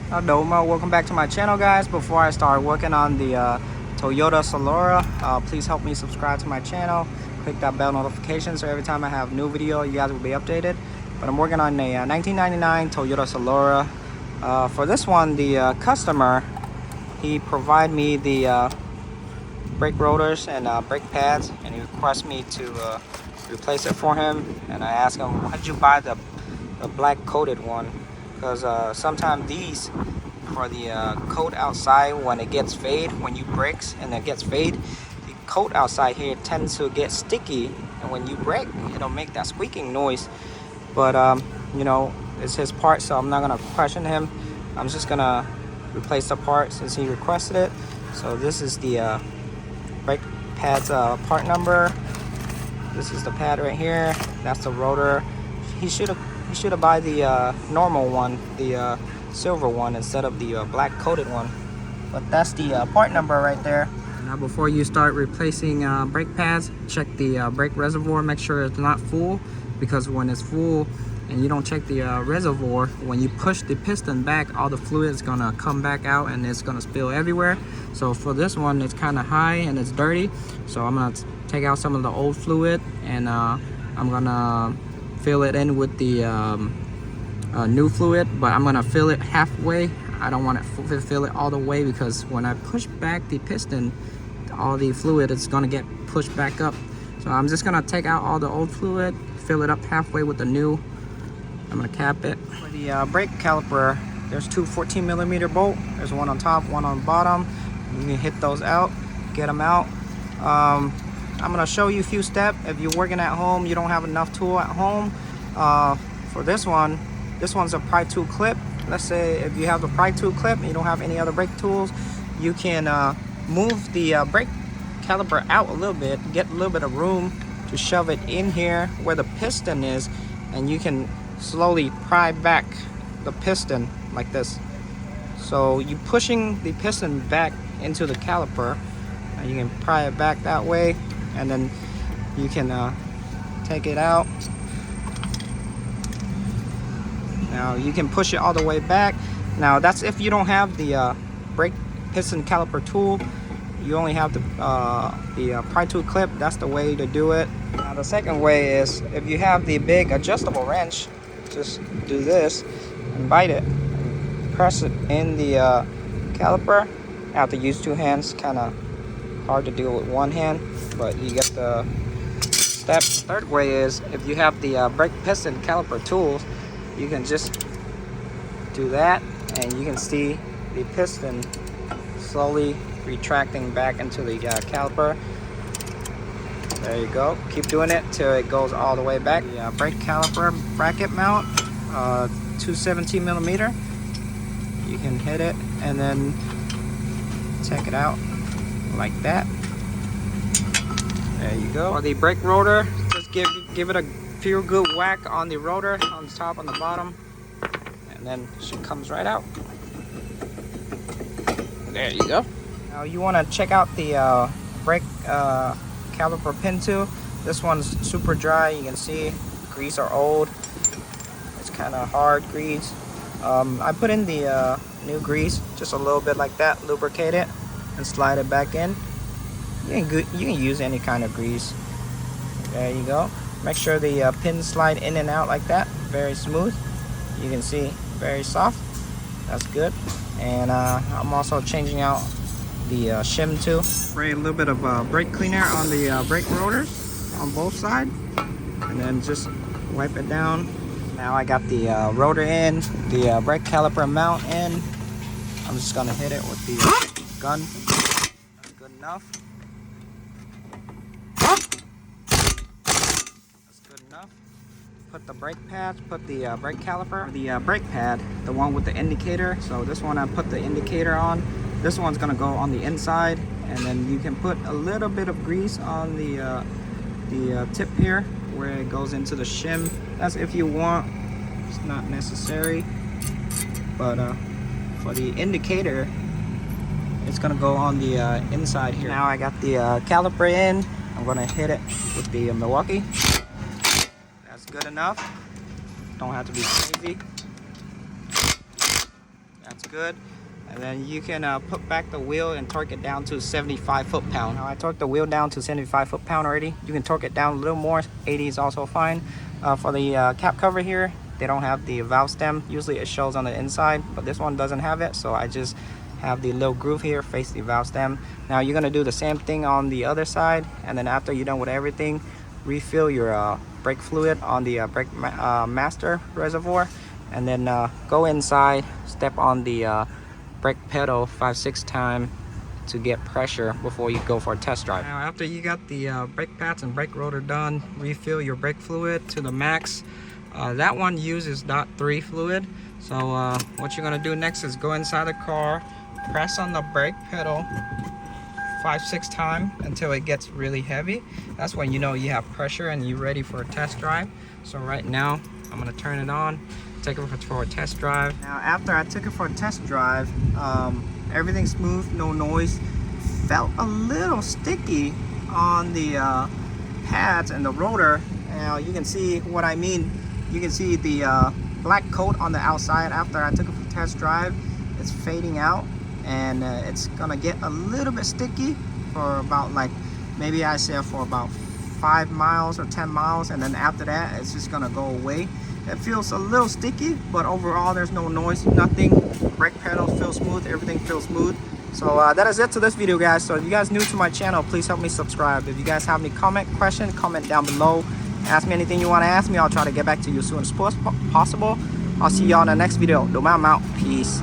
Doma, welcome back to my channel, guys. Before I start working on the Toyota Solara, please help me subscribe to my channel, click that bell notification so every time I have a new video you guys will be updated. But I'm working on a 1999 Toyota Solara. For this one, the customer, he provided me the brake rotors and brake pads, and he requests me to replace it for him. And I asked him, why did you buy the black coated one? Because sometimes these, for the coat outside, when it gets fade, when you brakes and it gets fade, the coat outside here tends to get sticky, and when you brake, it'll make that squeaking noise. But you know, it's his part, so I'm not gonna question him. I'm just gonna replace the part since he requested it. So this is the brake pads part number. This is the pad right here. That's the rotor. He should have buy the normal one, the silver one, instead of the black coated one. But that's the part number right there. Now before you start replacing brake pads, check the brake reservoir, make sure it's not full, because when it's full and you don't check the reservoir, when you push the piston back, all the fluid is gonna come back out and it's gonna spill everywhere. So for this one, it's kind of high and it's dirty, so I'm gonna take out some of the old fluid, and I'm gonna fill it in with the new fluid, but I'm gonna fill it halfway. I don't want to fill it all the way, because when I push back the piston, all the fluid is gonna get pushed back up. So I'm just gonna take out all the old fluid, fill it up halfway with the new. I'm gonna cap it. For the brake caliper, there's two 14mm bolt. There's one on top, one on the bottom. You can hit those out, get them out. I'm gonna show you a few steps. If you're working at home, you don't have enough tool at home. For this one's a pry tool clip. Let's say if you have the pry tool clip and you don't have any other brake tools, you can move the brake caliper out a little bit, get a little bit of room to shove it in here where the piston is, and you can slowly pry back the piston like this. So you pushing the piston back into the caliper, and you can pry it back that way, and then you can take it out. Now you can push it all the way back. Now that's if you don't have the brake piston caliper tool. You only have the pry tool clip. That's the way to do it. Now the second way is, if you have the big adjustable wrench, just do this and bite it, press it in the caliper. I have to use two hands, kind of hard to do with one hand, but you get the step. The third way is, if you have the brake piston caliper tools, you can just do that, and you can see the piston slowly retracting back into the caliper. There you go. Keep doing it till it goes all the way back. The brake caliper bracket mount, 217mm. You can hit it and then take it out like that. There you go. For the brake rotor, just give it a few good whack on the rotor, on the top, on the bottom, and then she comes right out. There you go. Now you want to check out the brake caliper pin too. This one's super dry. You can see grease are old. It's kind of hard grease. I put in the new grease, just a little bit like that, lubricate it and slide it back in. You can use any kind of grease. There you go. Make sure the pins slide in and out like that, very smooth. You can see very soft. That's good. And I'm also changing out the shim too. Spray a little bit of brake cleaner on the brake rotors on both sides, and then just wipe it down. Now I got the rotor in, the brake caliper mount in. I'm just gonna hit it with the gun. That's good enough. That's good enough. Put the brake pads, put the brake caliper, the brake pad, the one with the indicator. So this one I put the indicator on. This one's gonna go on the inside, and then you can put a little bit of grease on the tip here where it goes into the shim. That's if you want. It's not necessary, but for the indicator, it's gonna go on the inside here. Now I got the caliper in. I'm gonna hit it with the Milwaukee. That's good enough. Don't have to be crazy. That's good. And then you can put back the wheel and torque it down to 75 foot-pound. Now I torqued the wheel down to 75 foot-pound already. You can torque it down a little more. 80 is also fine. For the cap cover here, they don't have the valve stem. Usually it shows on the inside, but this one doesn't have it. So I just have the little groove here face the valve stem. Now you're gonna do the same thing on the other side, and then after you're done with everything, refill your brake fluid on the brake master reservoir, and then go inside, step on the brake pedal 5-6 times to get pressure before you go for a test drive. Now after you got the brake pads and brake rotor done, refill your brake fluid to the max. That one uses .3 fluid. So what you're gonna do next is go inside the car, press on the brake pedal 5-6 times until it gets really heavy. That's when you know you have pressure and you're ready for a test drive. So right now I'm gonna turn it on, take it for a test drive. Now after I took it for a test drive, everything's smooth, no noise. Felt a little sticky on the pads and the rotor. Now you can see what I mean. You can see the black coat on the outside. After I took it for test drive, it's fading out, and it's gonna get a little bit sticky for about, like, maybe I say for about 5 miles or 10 miles, and then after that it's just gonna go away. It feels a little sticky, but overall there's no noise, nothing. Brake pedals feel smooth, everything feels smooth. So that is it to this video, guys. So if you guys new to my channel, please help me subscribe. If you guys have any question, comment down below. Ask me anything you want to ask me. I'll try to get back to you as soon as possible. I'll see y'all in the next video. I'm out. Peace.